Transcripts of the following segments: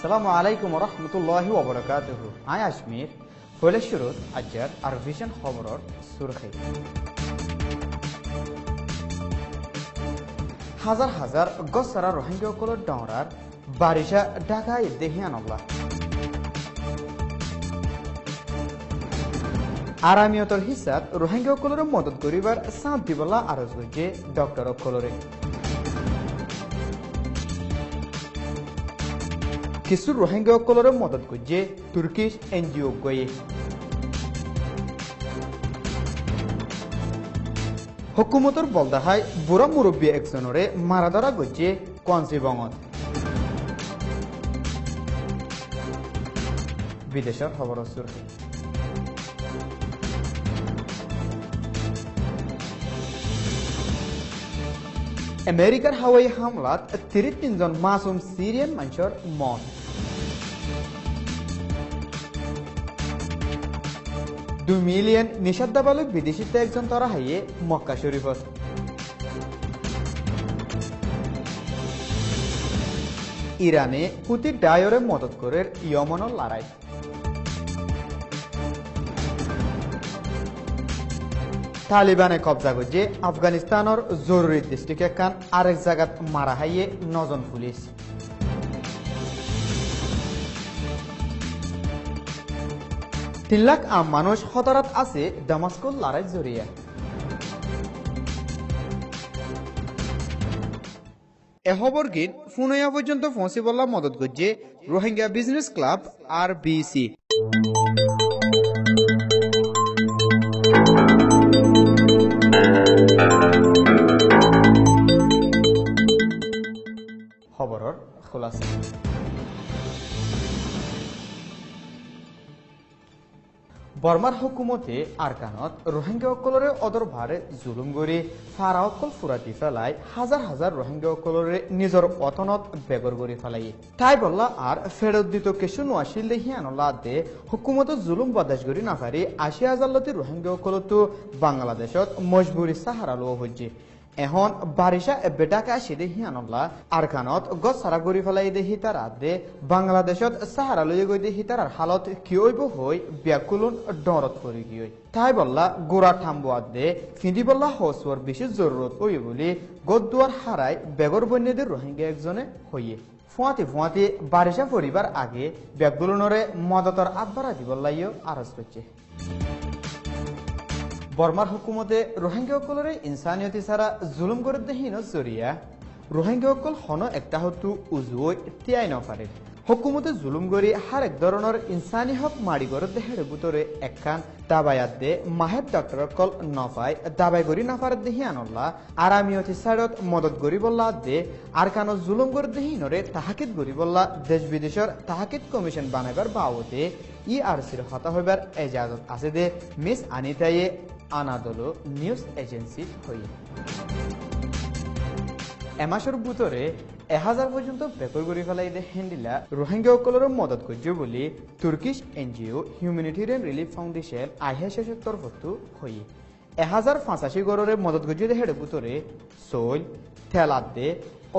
Assalamu alaikum wa rahmatullahi wa barakatuhu. I Ashmir, Foleshurut, Ajar, Arvision Horror, Surkhi. হাজার হাজার গসরা Rohingya colour ডরার Barisha ঢাকায় দেহিয়ানল্লাহ আরামিয়তর হিসাব Rohingya colour মদত করিবার সাঁত দিবলা আরজ গজে ডক্টর কলরে কিছু রোহিঙ্গা কলর মদত গজে তুর্কিশ এনজিও গয়ে হুকুমতর বলদাহাই বুড়া মুরব্বী একজনরে মারাধরা গজে কনসিবঙত বিদেশের খবর সুরখি আমেরিকার হাওয়াই হামলাত ৩৩ জন মাসুম সিরিয়ান মানুষের মত 2 মিলিয়ন নিষেধাজ্ঞালু বিদেশিতে একজন তরা হাইয়ে মক্কা শরীফত ইরানে হুতি ডায়রে মদত করে ইয়মনের লড়াই তালিবানে কবজা করছে আফগানিস্তানের জরুরি ডিস্ট্রিক্ট একান আরেক জায়গাত মারা হাইয়ে 9 জন পুলিশ তিন লাখ আম মানুষ হতারাত আছে দামাস্কোর লড়াই জড়িয়ে এহবর গীত ফুনয়া পর্যন্ত পৌঁছিবলা মদত করছে রোহিঙ্গা বিজনেস ক্লাব RBC খবরের খোলাসা বর্মার হুকুমতে আরকানত রোহিঙ্গা অকলরে অদর ভারে জুলুম করে ফারা অকল ফুরাতি ফেলাই হাজার হাজার রোহিঙ্গা অকলরে নিজের অতনত বেগর করে ফেলাই তাই বললা আর ফেরত দিত কিছু নোয়াশিল দেহিয়ানলা দে হুকুমত জুলুম বরদাস্ত করি না পারি ৮০,০০০ লতি রোহিঙ্গা অকলতো বাংলাদেশত মজবুরি সাহারা লো হচ্ছে এখন বারিশা বেটাকে আসি দেহিয়ানলা আরকানত গছ সারা গড়ি ফেলাই দেহি তার দে বাংলাদেশত সাহারা লই গই দেহি তার হালত কি হইব হই ব্যাকুলন ডরত পড়ি গই তাই বললা গোড়া থামবো দে ফিঁদি বললা হসওয়ার বেশি জরুরত হই বলি গদ্দুয়ার হারাই বেগর বন্যদের রোহিঙ্গা একজনে হইয়ে ফুয়াতে বারিশা পরিবার আগে ব্যাকুলনরে মদতর আব্বারা দিবল্লাইও আরজ করছে বর্মার হুকুমতে রোহিঙ্গা অকলরে ইনসানিয়তি ছাড়া জুলুম করে দেহীন জরিয়া রোহিঙ্গা অকল হন একটা হতু উজুই তিয়াই নপারে হুকুমতে জুলুম করি হার এক ধরনের ইনসানি হক মারি করে দেহের ভিতরে একখান দাবায়াত দে মাহেব ডক্টর অকল নপায় দাবাই করি নাফার দেহি আনল্লা আরামিয়তি সাইডত মদত করি বললা দে আর কান জুলুম করে দেহিনরে তাহাকিদ করি বললা দেশ বিদেশের তাহাকিদ কমিশন বানাইবার বাবদে ERCর হতা হইবার এজাজত আছে দে মিস আনিতায়ে আনাদোলো নিউজ এজেন্সি হই এমাসর ভিতরে 1000 পর্যন্ত বেকর করে ফেলাই দে হ্যান্ডিলা রোহিঙ্গা অকলর মদত করছে বলে Turkish NGO Humanitarian Relief Foundation IHSর তরফত হই 1085 গড়রে মদত করছে দে হেডে ভিতরে সোল থেলাত দে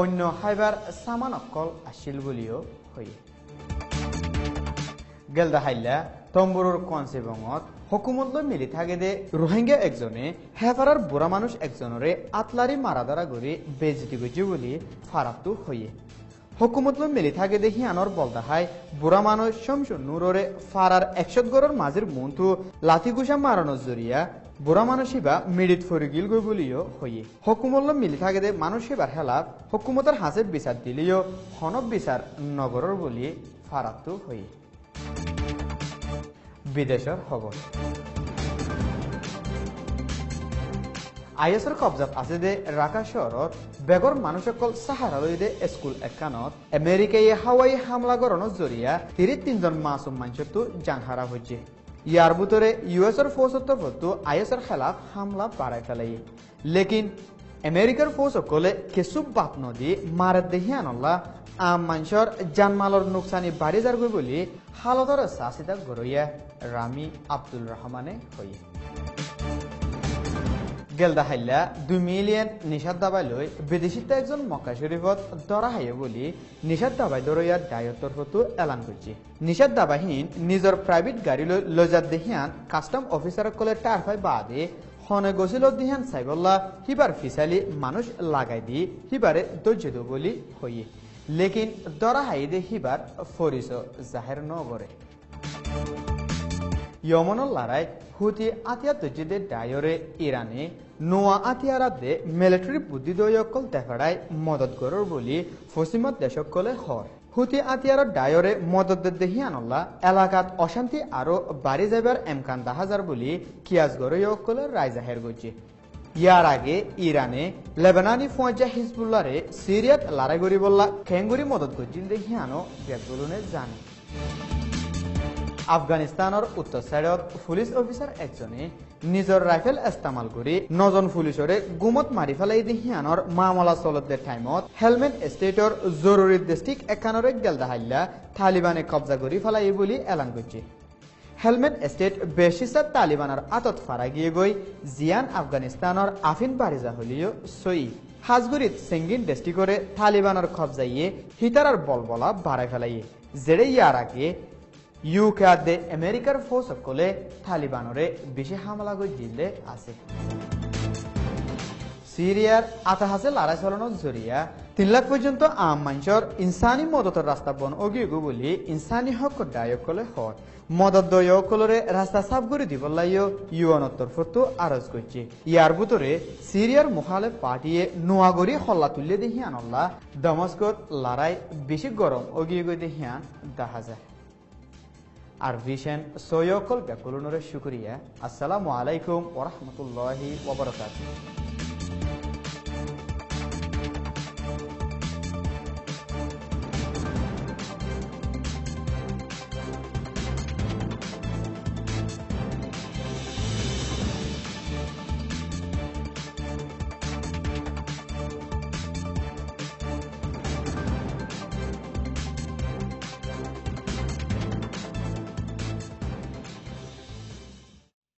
অন্য হাইবার সামান অকল আসিল বলিও হই গেলদা হাইলা তম্বুরর কনসেবঙত হুকুমত মিলি থাকে দে রোহিঙ্গা একজনে হেফারার বুড়া মানুষ একজনরে আতলারি মারাদারা করে বেজতি গজি বলি ফারাতু হইয়ে হুকুমত মিলি থাকে দে হিয়ানর বলদাহাই বুড়া মানুষ শমসুন নূররে ফারার 100 গড়র মাঝের মন্তু লাথি গুসা মারানোর জরিয়া বুড়া মানুষিবা মিডিট ফরিগিল গই বলিও হইয়ে হুকুমত মিলি থাকে দে মানুষিবার হেলাপ হুকুমতের হাসের বিচার দিলিও হনব বিচার নগরর বলি ফারাতু হইয়ে বিদেশের খবর ISর কবজাত আছে দে রাকা শহরত বেগর মানুষ সকল সাহারা লই দে স্কুল একানত আমেরিকায় হাওয়াই হামলা করানোর জরিয়া ৩৩ জন মাসুম মানুষের তো জানহারা হচ্ছে ইয়ার ভিতরে US-র ফৌজত তরফত ISর খেলাফ হামলা বাড়াই ফেলাই লেকিন আমেরিকার ফৌজ সকলে কিছু বাত নদী মারে দেহিয়ানল্লা আম মানুষের জানমালর নোকসানি বাড়ি যার গই বলি হালতর সাসিদা গরইয়া রামি আব্দুল রহমানে হই গেলদা হাইলা 2 মিলিয়ন নিষাদ দাবাই লই বিদেশিত একজন মক্কা শরীফত ধরা হাইয়ে বলি নিষাদ দাবাই দরইয়ার দায়ত্বর হতো এলান করছে নিষাদ দাবাহীন নিজের প্রাইভেট গাড়ি লই লজাত দেহিয়ান কাস্টম অফিসার কলে টারফাই বাদে হনে গছিল দিহান সাইবল্লা হিবার ফিসালি মানুষ লাগাই দি হিবারে ধৈর্য দো বলি হইয়ে লেকিন ধরা হাইদে হিবার ফরিস জাহের নগরে ইয়মনের লড়াই হুতি আতিয়ার তজিদে ডায়রে ইরানে নোয়া আতিয়ারাদে মিলিটারি বুদ্ধিদয়কল দেখাড়াই মদত গরর বলি পশ্চিমত দেশকলে হর হুতি আতিয়ার ডায়রে মদত দেহিয়ানল্লা এলাকাত অশান্তি আরো বাড়ি যাবার এমকান দাহাজার বলি কিয়াজগরকলে রায় জাহের গজি ইয়ার আগে ইরানে লেবানানি ফৌজা হিজবুল্লারে সিরিয়াত লড়াই গরি বললা খেঙ্গুরি মদত গজিল দেহিয়ানো বেগুলনে জানে আফগানিস্তানের উত্তর সাইডত পুলিশ অফিসার একজনে নিজের রাইফেল ইস্তেমাল করে 9 জন পুলিশরে গুমত মারি ফেলাই দিহিয়ানোর মামলা চলতে টাইমত হেলমেট স্টেটর জরুরি ডিস্ট্রিক্ট একানরে গেলদা হাইলা তালিবানে কবজা করি ফেলাই বলি এলান করছে হেলমেট স্টেট বেশিসার তালিবানের আতত ফারা গিয়ে গই জিয়ান আফগানিস্তানের আফিন বারিজা হলিও সই হাজগুড়িত সেঙ্গিন ডিস্ট্রিক্টরে তালিবানের কবজাইয়ে হিতারার বলবলা বাড়াই ফেলাই যেড়ে ইয়ার আগে ইউকে আমেরিকার ফোর্স সকলে তালিবানরে বেশি হামলা করে জিলে আছে সিরিয়ার আতাহাসে লড়াই চালানোর জরিয়া 3 লাখ পর্যন্ত আম মানুষের ইনসানি মদতের রাস্তা বন অগিয়ে বলি ইনসানি হক দায়কলে হর মদত দয়কলরে রাস্তা সাফ করে দিবলাইও ইউএনের তরফতো আরজ করছে ইয়ার ভিতরে সিরিয়ার মুখালেফ পার্টিয়ে নোয়াগরি হল্লা তুললে দেহিয়ান আল্লাহ দমস্কত লড়াই বেশি গরম অগিয়ে দেহিয়ান দেখা যায় আর ভিশন সৈয়কল ব্যাকুলনের শুকরিয়া আসসালামু আলাইকুম ওয়া রাহমাতুল্লাহি ওয়া বারাকাতুহু